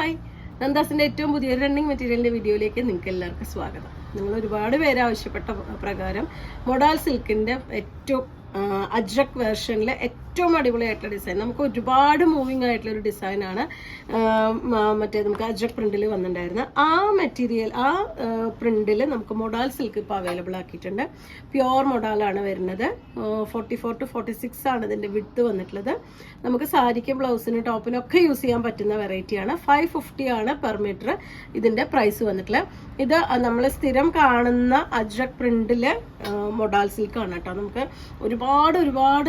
Hi, നന്ദാസിൻ്റെ ഏറ്റവും പുതിയൊരു running മെറ്റീരിയലിൻ്റെ വീഡിയോയിലേക്ക് നിങ്ങൾക്ക് എല്ലാവർക്കും സ്വാഗതം. നിങ്ങൾ ഒരുപാട് പേര് ആവശ്യപ്പെട്ട പ്രകാരം മൊഡാൽ സിൽക്കിൻ്റെ ഏറ്റവും അജ്രക് വേർഷനിലെ ഏറ്റവും അടിപൊളിയായിട്ടുള്ള ഡിസൈൻ, നമുക്ക് ഒരുപാട് മൂവിങ് ആയിട്ടുള്ളൊരു ഡിസൈനാണ് മറ്റേ നമുക്ക് അജ്രക് പ്രിന്റിൽ വന്നിട്ടുണ്ടായിരുന്നത്. ആ മെറ്റീരിയൽ, ആ പ്രിന്റിൽ നമുക്ക് മൊഡാൽ സിൽക്ക് ഇപ്പോൾ അവൈലബിൾ ആക്കിയിട്ടുണ്ട്. പ്യുവർ മൊഡാലാണ് വരുന്നത്. 44 to 46 ആണ് ഇതിൻ്റെ വിഡ്ത്ത് വന്നിട്ടുള്ളത്. നമുക്ക് സാരിക്കും ബ്ലൗസിനും ടോപ്പിനും ഒക്കെ യൂസ് ചെയ്യാൻ പറ്റുന്ന വെറൈറ്റിയാണ്. 550 ആണ് പെർ മീറ്റർ ഇതിൻ്റെ പ്രൈസ് വന്നിട്ടുള്ളത്. ഇത് നമ്മൾ സ്ഥിരം കാണുന്ന അജ്രക് പ്രിന്റിലെ മൊഡാൽ സിൽക്കാണ് കേട്ടോ. നമുക്ക് ഒരുപാട്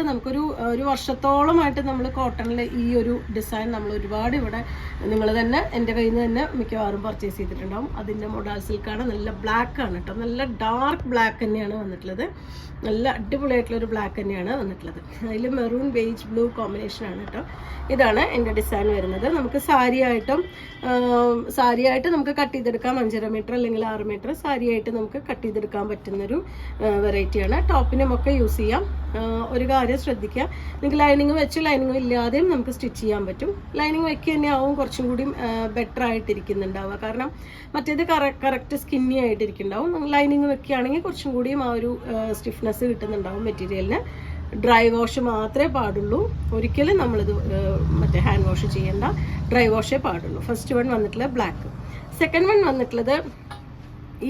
നമുക്കൊരു വർഷത്തോളമായിട്ട് നമ്മൾ കോട്ടണിൽ ഈ ഒരു ഡിസൈൻ നമ്മൾ ഒരുപാട് ഇവിടെ നിങ്ങൾ തന്നെ എൻ്റെ കയ്യിൽ നിന്ന് തന്നെ മിക്കവാറും പർച്ചേസ് ചെയ്തിട്ടുണ്ടാവും. അതിൻ്റെ മൊഡാൽ സിൽക്കാണ്. നല്ല ബ്ലാക്ക് ആണ് കേട്ടോ. നല്ല ഡാർക്ക് ബ്ലാക്ക് തന്നെയാണ് വന്നിട്ടുള്ളത്. നല്ല അടിപൊളിയായിട്ടുള്ളൊരു ബ്ലാക്ക് തന്നെയാണ് വന്നിട്ടുള്ളത്. അതിൽ മെറൂൺ ബേജ് ബ്ലൂ കോമ്പിനേഷനാണ് കേട്ടോ. ഇതാണ് എൻ്റെ ഡിസൈൻ വരുന്നത്. നമുക്ക് സാരിയായിട്ട് നമുക്ക് കട്ട് ചെയ്തെടുക്കാം. 5.5 മീറ്റർ അല്ലെങ്കിൽ 6 മീറ്റർ സാരിയായിട്ട് നമുക്ക് കട്ട് ചെയ്തെടുക്കാൻ പറ്റുന്നൊരു വെറൈറ്റിയാണ്. ടോപ്പിനുമൊക്കെ യൂസ് ചെയ്യാം. ഒരു കാര്യം ശ്രദ്ധിക്കുക, നിങ്ങൾക്ക് ലൈനിങ് വെച്ച് ലൈനിങ് ഇല്ലാതെയും നമുക്ക് സ്റ്റിച്ച് ചെയ്യാൻ പറ്റും. ലൈനിങ് വയ്ക്കുക തന്നെയാവും കുറച്ചും കൂടി ബെറ്റർ ആയിട്ടിരിക്കുന്നുണ്ടാവുക. കാരണം മറ്റേത് കറക്റ്റ് സ്കിന്നി ആയിട്ടിരിക്കുന്നുണ്ടാവും. ലൈനിങ് വെക്കുകയാണെങ്കിൽ കുറച്ചും കൂടിയും ആ ഒരു സ്റ്റിഫ്നെസ് കിട്ടുന്നുണ്ടാവും മെറ്റീരിയലിന്. ഡ്രൈ വാഷ് മാത്രമേ പാടുള്ളൂ. ഒരിക്കലും നമ്മളിത് മറ്റേ ഹാൻഡ് വാഷ് ചെയ്യേണ്ട, ഡ്രൈ വാഷേ പാടുള്ളൂ. ഫസ്റ്റ് വൺ വന്നിട്ടുള്ളത് ബ്ലാക്ക്. സെക്കൻഡ് വൺ വന്നിട്ടുള്ളത്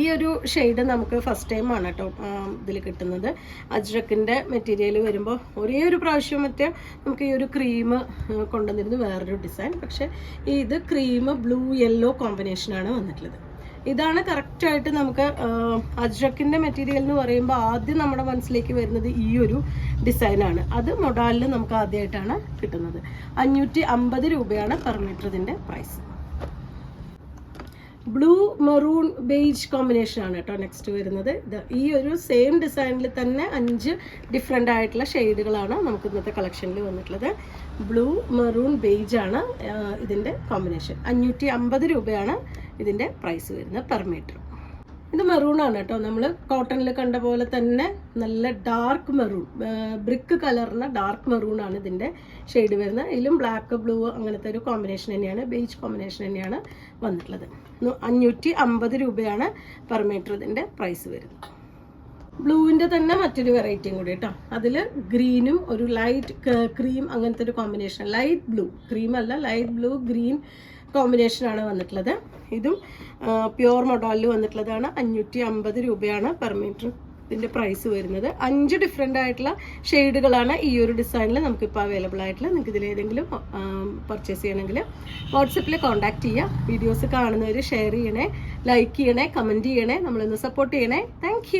ഈ ഒരു ഷെയ്ഡ് നമുക്ക് ഫസ്റ്റ് ടൈം ആണ് കേട്ടോ ഇതിൽ കിട്ടുന്നത്. അജ്രക്കിൻ്റെ മെറ്റീരിയൽ വരുമ്പോൾ ഒരേ ഒരു പ്രാവശ്യം മറ്റേ നമുക്ക് ഈ ഒരു ക്രീം കൊണ്ടുവന്നിരുന്നു വേറൊരു ഡിസൈൻ. പക്ഷേ ഇത് ക്രീം ബ്ലൂ യെല്ലോ കോമ്പിനേഷനാണ് വന്നിട്ടുള്ളത്. ഇതാണ് കറക്റ്റായിട്ട് നമുക്ക് അജ്രക്കിൻ്റെ മെറ്റീരിയൽ എന്ന് പറയുമ്പോൾ ആദ്യം നമ്മുടെ മനസ്സിലേക്ക് വരുന്നത് ഈ ഒരു ഡിസൈനാണ്. അത് മൊഡാലിൽ നമുക്ക് ആദ്യമായിട്ടാണ് കിട്ടുന്നത്. 550 രൂപയാണ് പെർ മീറ്റർ ഇതിൻ്റെ price. Blue maroon beige combination ആണ് കേട്ടോ നെക്സ്റ്റ് വരുന്നത്. ഈ ഒരു സെയിം ഡിസൈനിൽ തന്നെ 5 ഡിഫറെൻ്റ് ആയിട്ടുള്ള ഷെയ്ഡുകളാണ് നമുക്ക് ഇന്നത്തെ കളക്ഷനിൽ വന്നിട്ടുള്ളത്. ബ്ലൂ മെറൂൺ ബേജ് ആണ് ഇതിൻ്റെ കോമ്പിനേഷൻ. 550 രൂപയാണ് ഇതിൻ്റെ പ്രൈസ് വരുന്നത് പെർ മീറ്റർ. ഇത് മെറൂൺ ആണ് കേട്ടോ. നമ്മൾ കോട്ടണിൽ കണ്ട പോലെ തന്നെ നല്ല ഡാർക്ക് മെറൂൺ, ബ്രിക്ക് കളറിന് ഡാർക്ക് മെറൂൺ ആണ് ഇതിൻ്റെ ഷെയ്ഡ് വരുന്നത്. ഇതിലും ബ്ലാക്ക് ബ്ലൂ അങ്ങനത്തെ ഒരു കോമ്പിനേഷൻ തന്നെയാണ്, ബേജ് കോമ്പിനേഷൻ തന്നെയാണ് വന്നിട്ടുള്ളത്. 550 രൂപയാണ് പെർ മീറ്റർ ഇതിൻ്റെ പ്രൈസ് വരുന്നത്. ബ്ലൂവിൻ്റെ തന്നെ മറ്റൊരു വെറൈറ്റിയും കൂടി കേട്ടോ. അതിൽ ഗ്രീനും ഒരു ലൈറ്റ് ക്രീം അങ്ങനത്തെ ഒരു കോമ്പിനേഷൻ, ലൈറ്റ് ബ്ലൂ, ക്രീം അല്ല, ലൈറ്റ് ബ്ലൂ ഗ്രീൻ കോമ്പിനേഷനാണ് വന്നിട്ടുള്ളത്. ഇതും പ്യുവർ മൊഡാലിൽ വന്നിട്ടുള്ളതാണ്. 550 രൂപയാണ് പെർ മീറ്റർ ഇതിൻ്റെ പ്രൈസ് വരുന്നത്. 5 ഡിഫറെൻ്റ് ആയിട്ടുള്ള ഷെയ്ഡുകളാണ് ഈ ഒരു ഡിസൈനിൽ നമുക്കിപ്പോൾ അവൈലബിൾ ആയിട്ടുള്ളത്. നിങ്ങൾക്ക് ഇതിലേതെങ്കിലും പർച്ചേസ് ചെയ്യണമെങ്കിൽ വാട്സപ്പിൽ കോൺടാക്റ്റ് ചെയ്യുക. വീഡിയോസ് കാണുന്നവർ ഷെയർ ചെയ്യണേ, ലൈക്ക് ചെയ്യണേ, കമൻറ്റ് ചെയ്യണേ, നമ്മളൊന്ന് സപ്പോർട്ട് ചെയ്യണേ. താങ്ക്